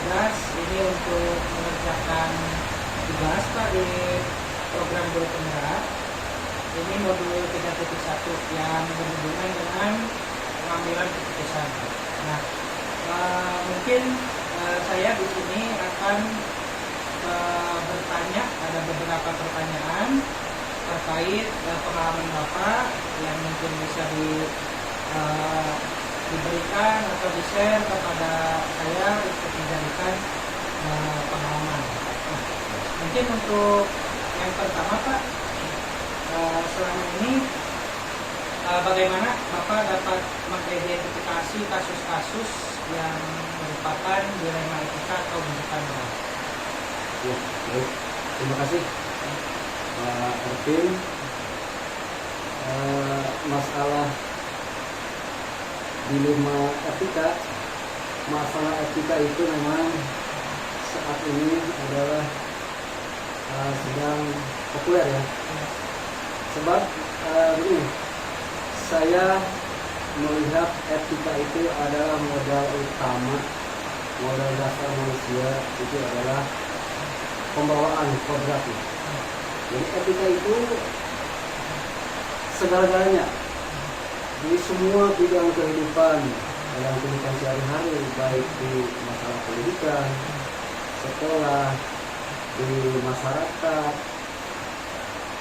tugas ini untuk mengerjakan tugas Pak di program guru penggerak. Ini modul 3.1 yang berhubungan dengan pengambilan keputusan. Nah, mungkin saya di sini akan bertanya, ada beberapa pertanyaan terkait pengalaman Bapak yang mungkin bisa diberikan atau di-share kepada saya untuk dijadikan pengalaman. Nah, mungkin untuk yang pertama Pak, selama ini bagaimana Bapak dapat mengidentifikasi kasus-kasus yang merupakan dilema etika atau bukan? Ya, baik. Terima kasih Pak Ervin. Masalah dilema etika, masalah etika itu memang saat ini adalah sedang populer ya. Sebab begini, saya melihat etika itu adalah modal utama, modal dasar manusia itu adalah pembawaan kodratnya. Jadi etika itu segala-galanya di semua bidang kehidupan, dalam kehidupan sehari-hari, baik di masalah pendidikan, sekolah, di masyarakat,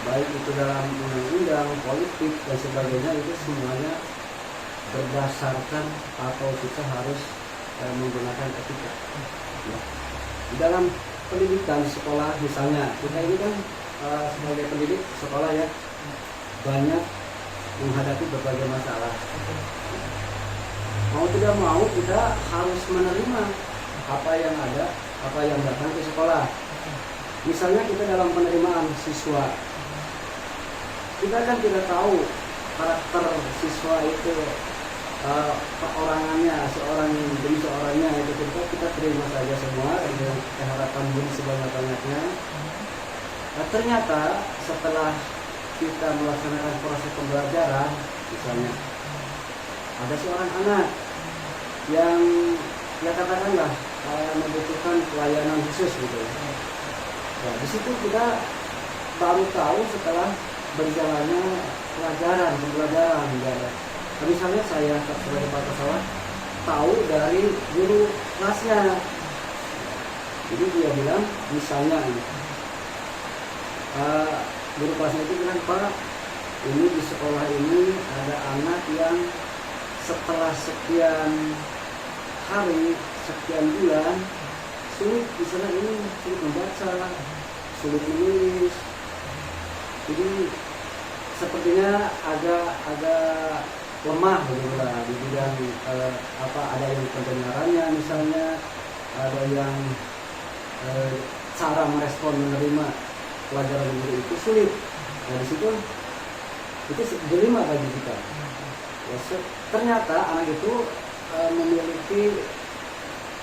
baik itu dalam undang-undang, politik dan sebagainya, itu semuanya berdasarkan atau kita harus menggunakan etika. Ya. Di dalam pendidikan sekolah misalnya, kita ini kan sebagai pendidik sekolah ya, banyak menghadapi berbagai masalah. Mau tidak mau kita harus menerima apa yang ada, apa yang datang ke sekolah. Misalnya kita dalam penerimaan siswa, kita kan tidak tahu karakter siswa itu, perorangannya, seorang demi seorangnya, itu kita terima saja semua dengan harapan budi sebanyak-banyaknya. Nah, ternyata setelah kita melaksanakan proses pembelajaran, misalnya ada seorang anak yang ya katakanlah membutuhkan pelayanan khusus gitu. Nah, di situ kita baru tahu setelah berjalannya pembelajaran. Nah, misalnya saya sebagai Pak Pesawat tahu dari guru kelasnya. Jadi dia bilang misalnya guru kelasnya itu bilang, Pak, ini di sekolah ini ada anak yang setelah sekian hari, sekian bulan sulit, misalnya ini sulit membaca, sulit menulis. Jadi sepertinya agak lemah begitu lah di bidang ada yang pendengarannya misalnya, ada yang cara merespon menerima pelajaran guru itu sulit. Nah, di situ itu dilema bagi kita. Ya, ternyata anak itu memiliki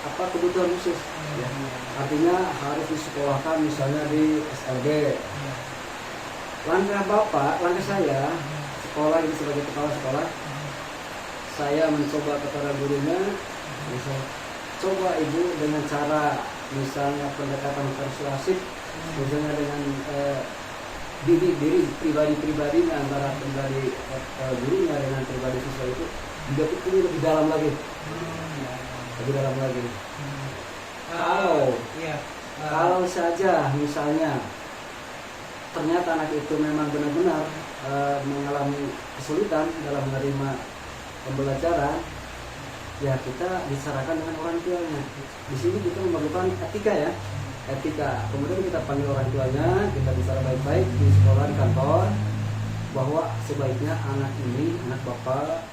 kebutuhan khusus. Ya. Artinya harus disekolahkan misalnya di SLB. Langkah saya sekolah ini sebagai kepala sekolah, saya mencoba kepada gurunya, misalnya, coba ibu dengan cara misalnya pendekatan persuasif, misalnya dengan diri pribadi-pribadinya, antara pribadi gurunya dengan pribadi siswa itu didapati lebih dalam lagi. Kalau saja misalnya ternyata anak itu memang benar-benar mengalami kesulitan dalam menerima pembelajaran, ya kita bicarakan dengan orang tuanya. Di sini kita memerlukan etika. Kemudian kita panggil orang tuanya, kita bicara baik-baik di sekolah, di kantor, bahwa sebaiknya anak bapak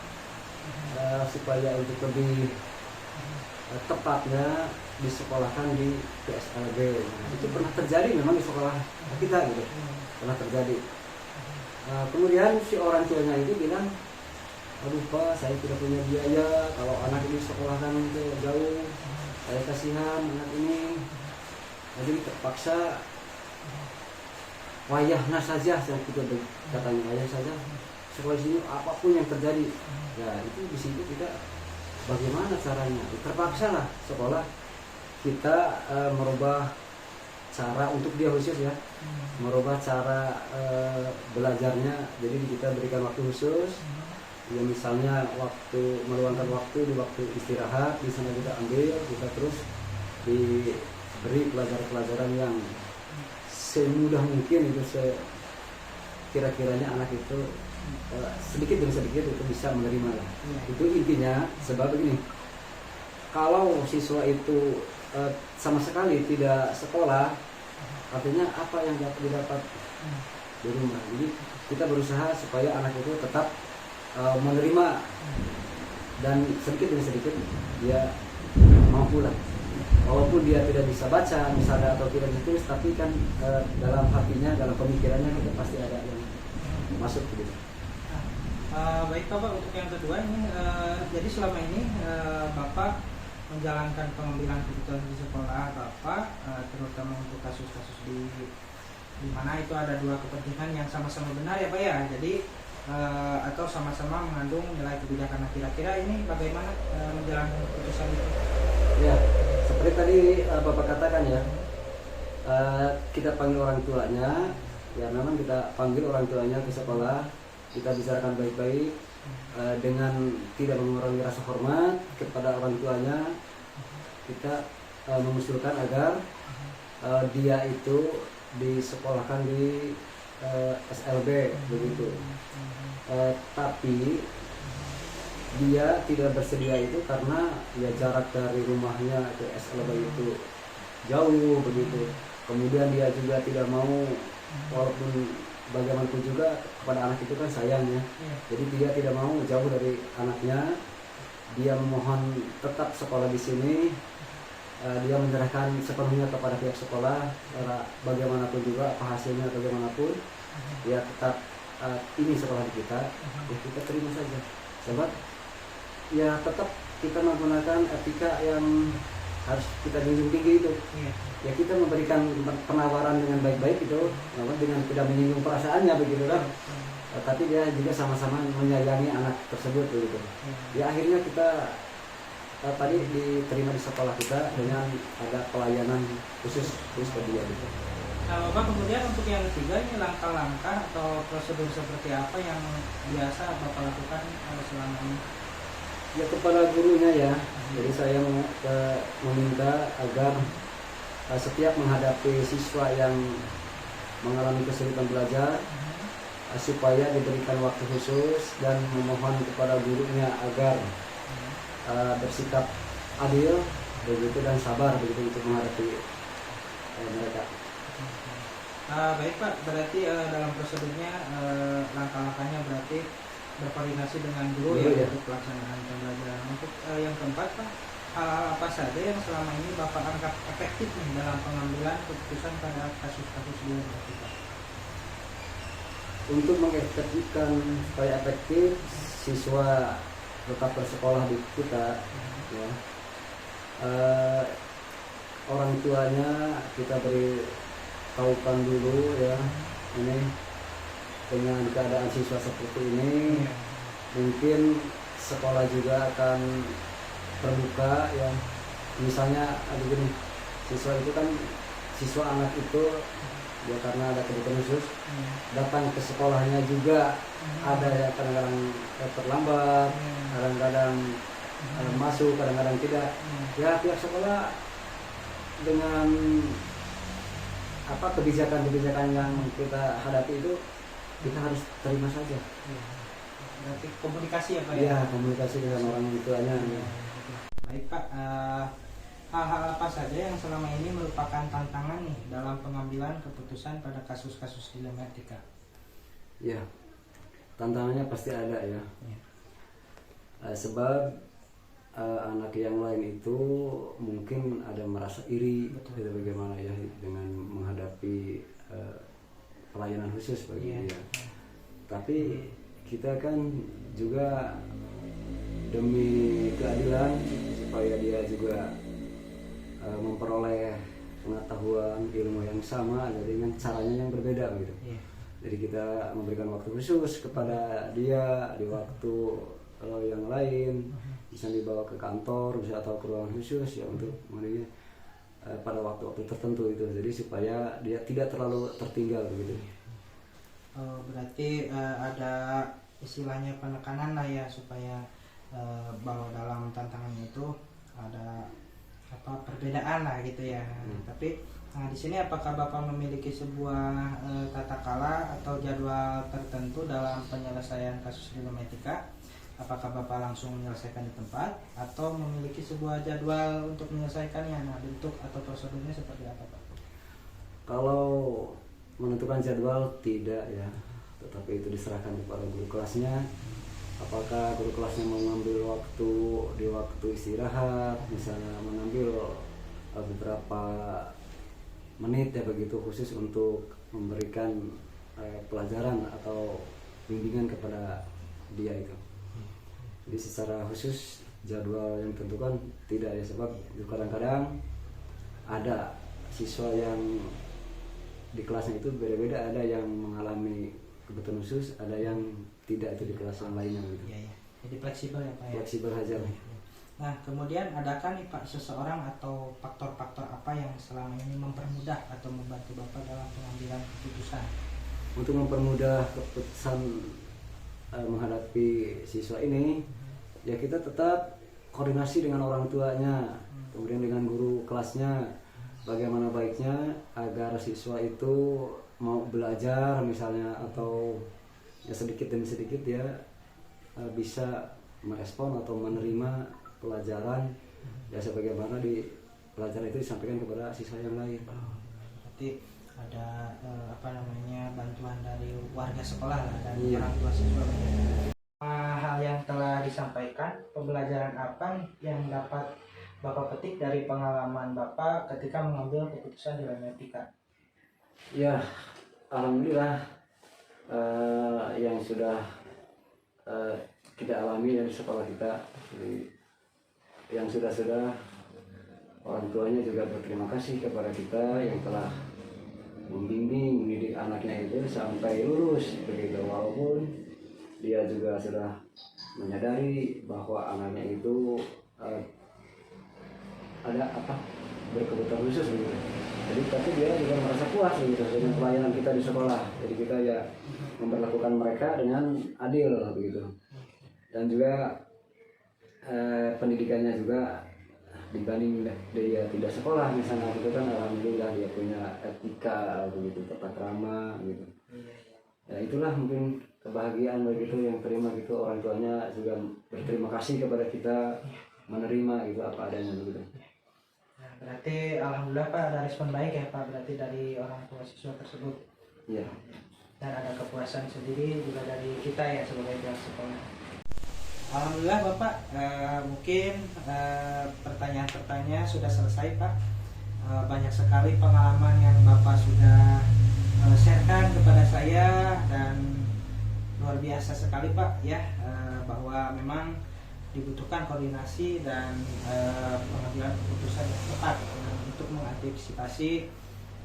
supaya untuk lebih tepatnya disekolahkan di PSLB. Itu pernah terjadi memang di sekolah kita gitu, pernah terjadi. Kemudian si orang tuanya itu bilang, aduh Pak, saya tidak punya biaya kalau anak ini sekolahkan ke jauh, saya kasihan anak ini, jadi terpaksa wayahna saja, saya gitu katanya, wayah saja sekolah di sini apapun yang terjadi. Ya itu di situ kita bagaimana caranya, terpaksa lah sekolah kita merubah cara untuk dia khusus ya, merubah cara belajarnya. Jadi kita berikan waktu khusus, ya misalnya waktu meluangkan waktu di waktu istirahat di sana kita ambil, kita terus diberi pelajaran-pelajaran yang semudah mungkin itu kira-kiranya anak itu sedikit demi sedikit itu bisa menerima lah. Itu intinya. Sebab begini, kalau siswa itu sama sekali tidak sekolah, artinya apa yang dapat didapat di rumah. Jadi kita berusaha supaya anak itu tetap menerima, dan sedikit demi sedikit dia mampu lah. Walaupun dia tidak bisa baca misalnya atau tidak bisa tulis, tapi kan dalam hatinya, dalam pemikirannya kita pasti ada yang masuk gitu. Baik Bapak, untuk yang kedua ini jadi selama ini Bapak menjalankan pengambilan keputusan di sekolah Bapak, terutama untuk kasus-kasus di mana itu ada dua kepentingan yang sama-sama benar ya Pak ya. Jadi atau sama-sama mengandung nilai kebijakan. Nah, kira-kira ini bagaimana menjalankan keputusan itu? Ya, seperti tadi Bapak katakan ya, kita panggil orang tuanya, ya memang kita panggil orang tuanya ke sekolah, kita bicarakan baik-baik dengan tidak mengurangi rasa hormat kepada orang tuanya. Kita mengusulkan agar dia itu disekolahkan di SLB begitu. Tapi dia tidak bersedia itu karena ya jarak dari rumahnya ke SLB itu jauh begitu. Kemudian dia juga tidak mau, walaupun bagaimanapun juga kepada anak itu kan sayang ya. Jadi dia tidak mau jauh dari anaknya. Dia memohon tetap sekolah di sini. Dia menyerahkan sepenuhnya kepada pihak sekolah. Bagaimanapun juga apa hasilnya bagaimanapun, dia tetap ini sekolah di kita. Ya kita terima saja. Sebab ya tetap kita menggunakan etika yang harus kita junjung tinggi itu. Ya kita memberikan penawaran dengan baik-baik itu, dengan tidak menyinggung perasaannya begitu kan. Tapi dia juga sama-sama menyayangi anak tersebut begitu. Ya akhirnya kita tadi diterima di sekolah kita dengan ada pelayanan khusus ke dia gitu. Nah Bapak, kemudian untuk yang ketiga ini langkah-langkah atau prosedur seperti apa yang biasa Bapak lakukan selama ini? Ya kepada gurunya ya. Jadi saya meminta agar setiap menghadapi siswa yang mengalami kesulitan belajar, supaya diberikan waktu khusus dan memohon kepada gurunya agar bersikap adil begitu dan sabar begitu untuk menghadapi mereka. Baik Pak, berarti dalam prosedurnya langkah-langkahnya berarti berkoordinasi dengan guru ya untuk pelaksanaan pembelajaran. Untuk yang keempat Pak, hal apa saja yang selama ini Bapak anggap efektif nih dalam pengambilan keputusan pada kasus-kasus di luar kita? Untuk mengefektifkan supaya efektif siswa tetap bersekolah di kita, ya, orang tuanya kita beri tahukan dulu ya, ini dengan keadaan siswa seperti ini, mungkin sekolah juga akan terbuka ya. Misalnya begini, siswa itu kan, siswa anak itu ya karena ada kebutuhan khusus datang ke sekolahnya juga ada ya, kadang-kadang terlambat, kadang-kadang masuk, kadang-kadang tidak. Ya pihak sekolah dengan kebijakan-kebijakan yang kita hadapi itu kita harus terima saja. Berarti komunikasi ya Pak ya? Iya, komunikasi dengan orang tuanya. Baik Pak, hal-hal apa saja yang selama ini merupakan tantangan nih dalam pengambilan keputusan pada kasus-kasus dilema etika? Ya, tantangannya pasti ada ya. Sebab anak yang lain itu mungkin ada merasa iri, gitu, bagaimana ya dengan menghadapi pelayanan khusus bagi dia. Tapi kita kan juga demi keadilan supaya dia juga memperoleh pengetahuan ilmu yang sama dengan caranya yang berbeda gitu. Jadi kita memberikan waktu khusus kepada dia di waktu yang lain, bisa dibawa ke kantor, bisa atau ke ruangan khusus ya untuk mengenai pada waktu-waktu tertentu itu, jadi supaya dia tidak terlalu tertinggal begitu. Berarti ada istilahnya penekanan lah ya, supaya bahwa dalam tantangan itu ada perbedaan lah gitu ya. Tapi di sini apakah Bapak memiliki sebuah tata kala atau jadwal tertentu dalam penyelesaian kasus dilematika? Apakah Bapak langsung menyelesaikan di tempat atau memiliki sebuah jadwal untuk menyelesaikannya? Nah, bentuk atau prosedurnya seperti apa, Pak? Kalau menentukan jadwal tidak ya, tetapi itu diserahkan kepada guru kelasnya. Apakah guru kelasnya mau mengambil waktu di waktu istirahat, misalnya mengambil beberapa menit ya begitu khusus untuk memberikan pelajaran atau bimbingan kepada dia itu. Jadi secara khusus jadwal yang ditentukan tidak ya, sebab kadang-kadang ada siswa yang di kelasnya itu beda-beda, ada yang mengalami kebutuhan khusus, ada yang tidak itu di kelas yang lainnya gitu. Iya, ya. Jadi fleksibel ya Pak ya. Fleksibel saja. Nah, kemudian adakah nih Pak seseorang atau faktor-faktor apa yang selama ini mempermudah atau membantu Bapak dalam pengambilan keputusan? Untuk mempermudah keputusan menghadapi siswa ini, ya kita tetap koordinasi dengan orang tuanya, kemudian dengan guru kelasnya, bagaimana baiknya agar siswa itu mau belajar misalnya, atau ya sedikit demi sedikit ya bisa merespon atau menerima pelajaran ya sebagaimana di pelajaran itu disampaikan kepada siswa yang lain. Berarti ada bantuan dari warga sekolah lah, dari orang tua siswa. Hal yang telah disampaikan, pembelajaran apa yang dapat Bapak petik dari pengalaman Bapak ketika mengambil keputusan dilematika? Ya, alhamdulillah yang sudah kita alami dari sekolah kita, jadi yang sudah orang tuanya juga berterima kasih kepada kita yang telah membimbing mendidik anaknya itu sampai lulus begitu, walaupun dia juga sudah menyadari bahwa anaknya itu ada berkebutuhan khusus begitu. Jadi tapi dia juga merasa puas begitu dengan pelayanan kita di sekolah. Jadi kita ya memperlakukan mereka dengan adil begitu. Dan juga pendidikannya juga dibanding dia tidak sekolah misalnya gitu kan, alhamdulillah dia punya etika begitu, tata krama gitu. Ya itulah mungkin kebahagiaan begitu yang terima gitu, orang tuanya juga berterima kasih kepada kita, menerima gitu apa adanya begitu. Nah, berarti alhamdulillah Pak ada respon baik ya Pak, berarti dari orang tua siswa tersebut. Iya. Dan ada kepuasan sendiri juga dari kita ya sebagai pihak sekolah. Alhamdulillah Bapak, mungkin pertanyaan-pertanyaan sudah selesai Pak. Banyak sekali pengalaman yang Bapak sudah sharekan kepada saya, dan luar biasa sekali Pak ya, bahwa memang dibutuhkan koordinasi dan pengambilan keputusan yang tepat untuk mengantisipasi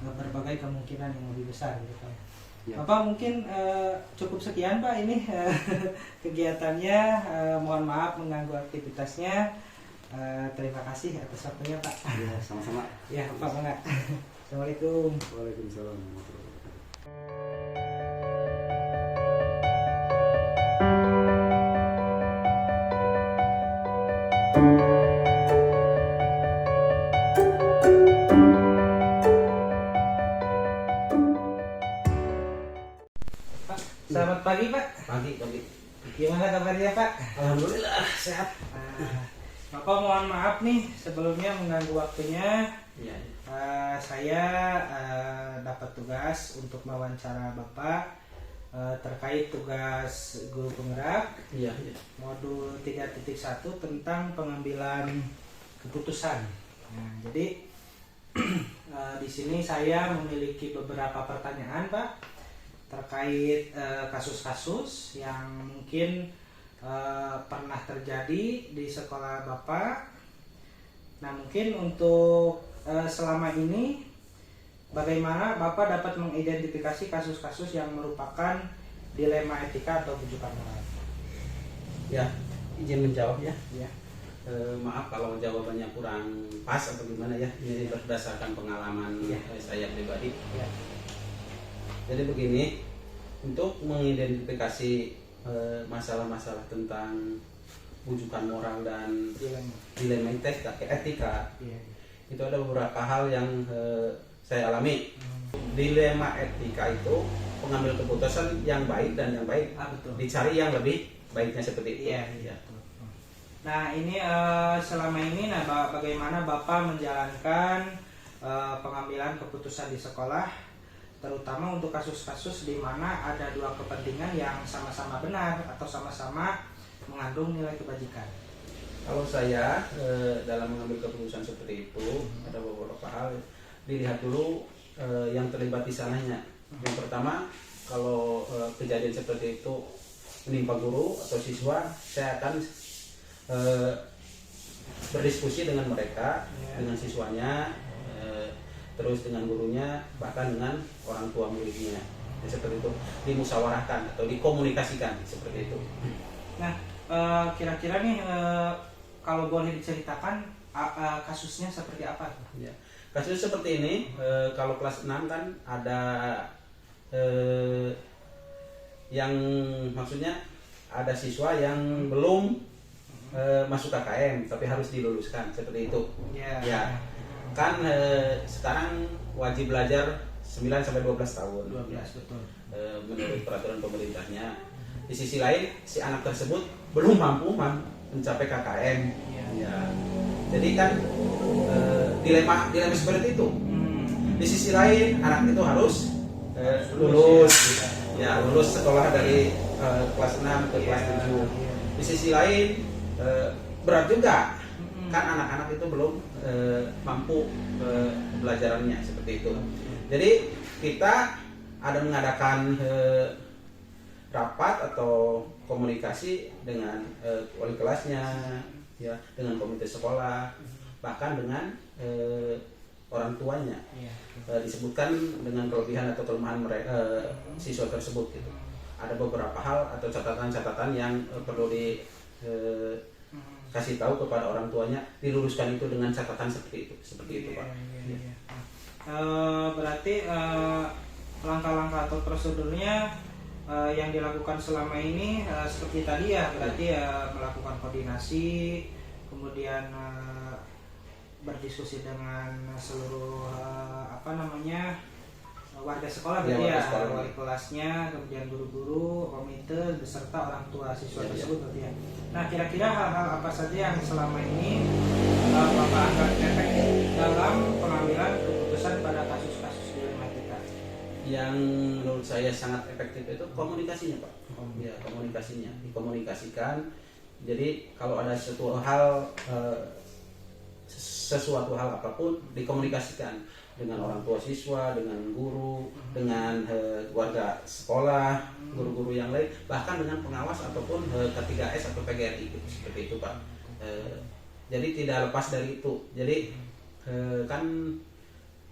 berbagai kemungkinan yang lebih besar gitu Pak. Ya. Bapak mungkin cukup sekian Pak ini kegiatannya, mohon maaf mengganggu aktivitasnya. Terima kasih atas waktunya Pak. Ya, sama-sama. Ya Pak, enggak. Assalamualaikum. Waalaikumsalam. Selamat pagi Pak. Pagi. Gimana kabarnya Pak? Alhamdulillah sehat. Bapak mohon maaf nih sebelumnya mengganggu waktunya. Iya. Saya dapat tugas untuk mewawancara Bapak terkait tugas guru penggerak Iya. modul 3.1 tentang pengambilan keputusan. Nah, jadi di sini saya memiliki beberapa pertanyaan Pak terkait kasus-kasus yang mungkin pernah terjadi di sekolah Bapak. Nah, mungkin untuk selama ini bagaimana Bapak dapat mengidentifikasi kasus-kasus yang merupakan dilema etika atau bujukan moral? Ya, izin menjawab ya. Ya. maaf kalau jawabannya kurang pas atau gimana ya, ini berdasarkan pengalaman saya pribadi. Ya. Jadi begini, untuk mengidentifikasi masalah-masalah tentang bujukan moral dan dilema etika, Iya. itu ada beberapa hal yang saya alami. Dilema etika itu pengambil keputusan yang baik dan yang baik, Betul. dicari yang lebih baiknya seperti itu. Iya. Nah ini selama ini, bagaimana Bapak menjalankan pengambilan keputusan di sekolah, terutama untuk kasus-kasus di mana ada dua kepentingan yang sama-sama benar atau sama-sama mengandung nilai kebajikan. Kalau saya dalam mengambil keputusan seperti itu, ada beberapa hal. Dilihat dulu yang terlibat di sananya. Yang pertama, kalau kejadian seperti itu menimpa guru atau siswa, saya akan berdiskusi dengan mereka, dengan siswanya, terus dengan gurunya, bahkan dengan orang tua muridnya. Seperti itu, dimusyawarahkan atau dikomunikasikan seperti itu. Nah, kira-kira nih kalau boleh diceritakan kasusnya seperti apa? Ya. Kasus seperti ini, kalau kelas 6 kan ada yang maksudnya ada siswa yang belum masuk KKM tapi harus diluluskan seperti itu. Ya. Kan sekarang wajib belajar 9 sampai 12 tahun. 12, betul. Menurut peraturan pemerintahnya. Di sisi lain si anak tersebut belum mampu mencapai KKM. Ya. Jadi kan dilema seperti itu. Di sisi lain anak itu harus lulus sekolah dari kelas 6 ke kelas 7. Di sisi lain berat juga, kan anak-anak itu belum mampu pembelajarannya seperti itu. Jadi kita ada mengadakan rapat atau komunikasi dengan wali kelasnya, ya, dengan komite sekolah, bahkan dengan orang tuanya. Disebutkan dengan kelebihan atau kelemahan mereka, siswa tersebut gitu. Ada beberapa hal atau catatan-catatan yang perlu kasih tahu kepada orang tuanya, diluruskan itu dengan catatan seperti itu Pak. Berarti langkah-langkah atau prosedurnya yang dilakukan selama ini seperti tadi ya, berarti melakukan koordinasi, kemudian berdiskusi dengan seluruh warga sekolah, berarti wali kelasnya, kemudian guru-guru, komite beserta orang tua siswa tersebut, berarti ya. Nah, kira-kira hal-hal apa saja yang selama ini Bapak anggap efektif dalam pengambilan keputusan pada kasus-kasus dilematika? Yang menurut saya sangat efektif itu komunikasinya Pak. Ya, komunikasinya dikomunikasikan. Jadi kalau ada sesuatu hal apapun dikomunikasikan dengan orang tua siswa, dengan guru, dengan warga sekolah, guru-guru yang lain, bahkan dengan pengawas ataupun K3S atau PGRI gitu, seperti itu Pak. Jadi tidak lepas dari itu. Jadi kan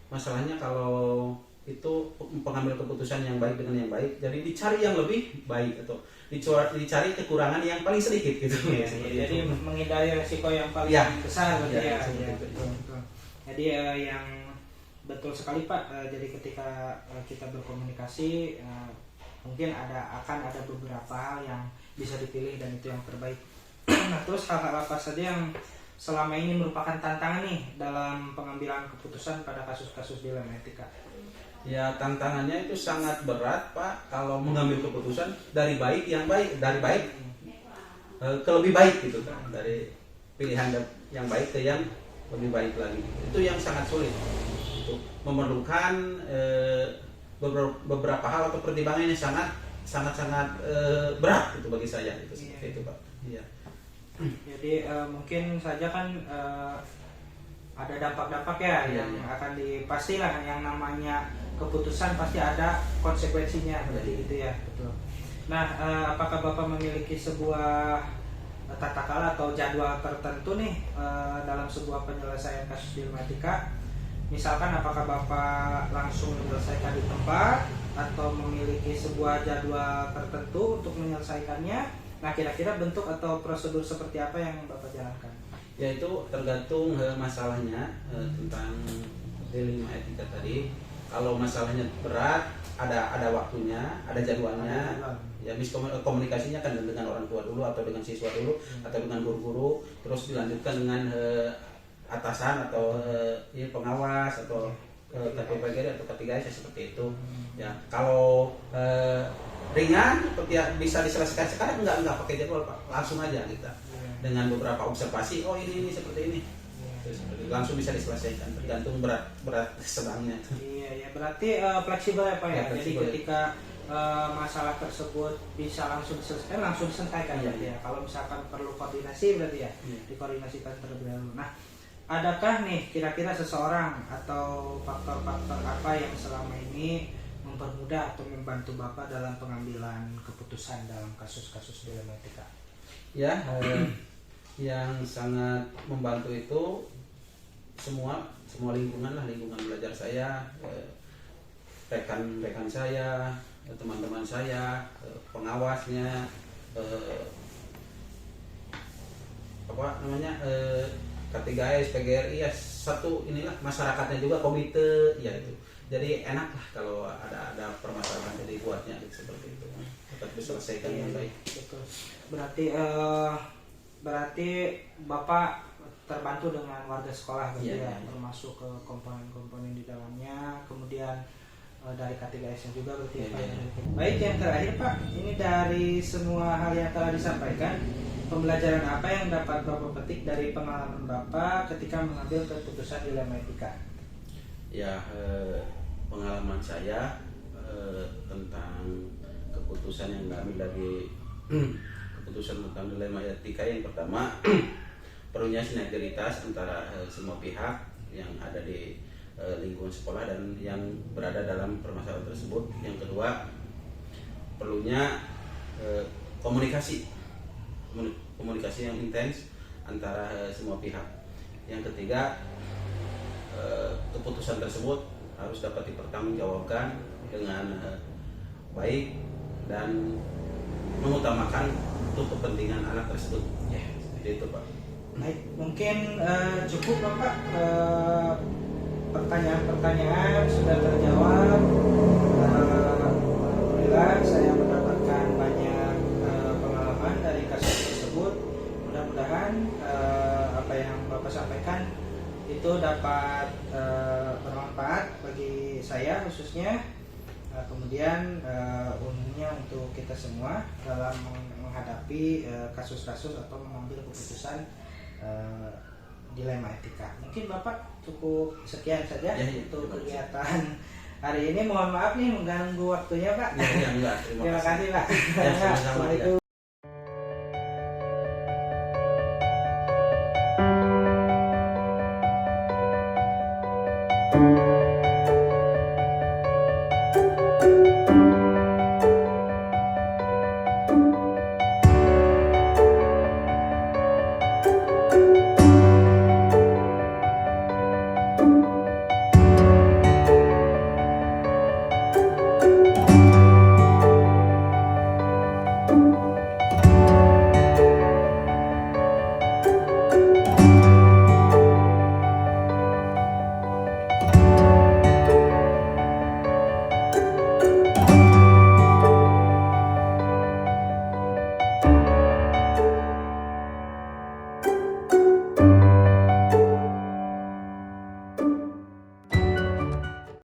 masalahnya kalau itu pengambil keputusan yang baik dengan yang baik, jadi dicari yang lebih baik atau dicari kekurangan yang paling sedikit gitu. Jadi menghindari resiko yang paling besar, berarti betul. Jadi yang betul sekali Pak. Jadi ketika kita berkomunikasi, mungkin akan ada beberapa hal yang bisa dipilih dan itu yang terbaik. Nah, terus hal-hal apa saja yang selama ini merupakan tantangan nih dalam pengambilan keputusan pada kasus-kasus dilema etika? Ya, tantangannya itu sangat berat Pak kalau mengambil keputusan dari baik ke lebih baik gitu kan, dari pilihan yang baik ke yang lebih baik lagi. Itu yang sangat sulit. Itu memerlukan beberapa hal atau pertimbangan yang sangat berat itu bagi saya itu seperti itu Pak. Iya. Jadi mungkin saja kan ada dampak-dampak yang akan dipastilah, yang namanya keputusan pasti ada konsekuensinya, berarti gitu ya, betul. Nah, apakah Bapak memiliki sebuah tata cara atau jadwal tertentu nih dalam sebuah penyelesaian kasus dilema etika? Misalkan apakah Bapak langsung menyelesaikan di tempat atau memiliki sebuah jadwal tertentu untuk menyelesaikannya? Nah, kira-kira bentuk atau prosedur seperti apa yang Bapak jalankan? Ya itu tergantung masalahnya tentang dilema etika tadi. Kalau masalahnya berat, ada waktunya, ada jadwalnya. Ya komunikasinya kan dengan orang tua dulu atau dengan siswa dulu atau dengan guru-guru, terus dilanjutkan dengan atasan atau pengawas atau ketua PGRI atau ketiga seperti itu. Ya kalau ringan seperti bisa diselesaikan sekarang nggak pakai jadwal Pak, langsung aja kita dengan beberapa observasi, oh ini seperti ini. Terus langsung bisa diselesaikan tergantung berat sedangnya. Iya, berarti fleksibel ya Pak ya. Jadi ketika masalah tersebut bisa langsung diselesaikan, langsung diselesaikan ya. Kalau misalkan perlu koordinasi berarti ya dikoordinasikan terlebih dahulu. Nah, adakah nih kira-kira seseorang atau faktor-faktor apa yang selama ini mempermudah atau membantu Bapak dalam pengambilan keputusan dalam kasus-kasus dilema etika? Ya, yang sangat membantu itu semua lingkungan lah, lingkungan belajar saya, rekan-rekan saya, teman-teman saya, pengawasnya, K3S, PGRI ya satu inilah, masyarakatnya juga komite ya itu. Jadi enak lah kalau ada permasalahan jadi buatnya gitu, seperti itu dapat diselesaikan dengan baik. Betul. Berarti Bapak terbantu dengan warga sekolah gitu ya, termasuk ke komponen-komponen di dalamnya, kemudian dari K3S juga berarti Pak. Baik, yang terakhir Pak, ini dari semua hal yang telah disampaikan, pembelajaran apa yang dapat Bapak petik dari pengalaman Bapak ketika mengambil keputusan dilema etika? Ya, pengalaman saya tentang keputusan yang diambil dari keputusan tentang dilema etika yang pertama perlunya sinergitas antara semua pihak yang ada di lingkungan sekolah dan yang berada dalam permasalahan tersebut. Yang kedua, perlunya komunikasi yang intens antara semua pihak. Yang ketiga, keputusan tersebut harus dapat dipertanggungjawabkan dengan baik dan mengutamakan untuk kepentingan anak tersebut. Ya, seperti itu Pak. Baik, mungkin cukup Bapak, pertanyaan-pertanyaan sudah terjawab. Alhamdulillah saya mendapatkan banyak pengalaman dari kasus tersebut. Mudah-mudahan apa yang Bapak sampaikan itu dapat bermanfaat bagi saya khususnya, kemudian umumnya untuk kita semua dalam menghadapi kasus-kasus atau mengambil keputusan dilema etika. Mungkin Bapak cukup sekian saja untuk kegiatan hari ini. Mohon maaf nih mengganggu waktunya Pak. Ya, enggak, terima kasih Pak. Ya, sama-sama. Assalamualaikum.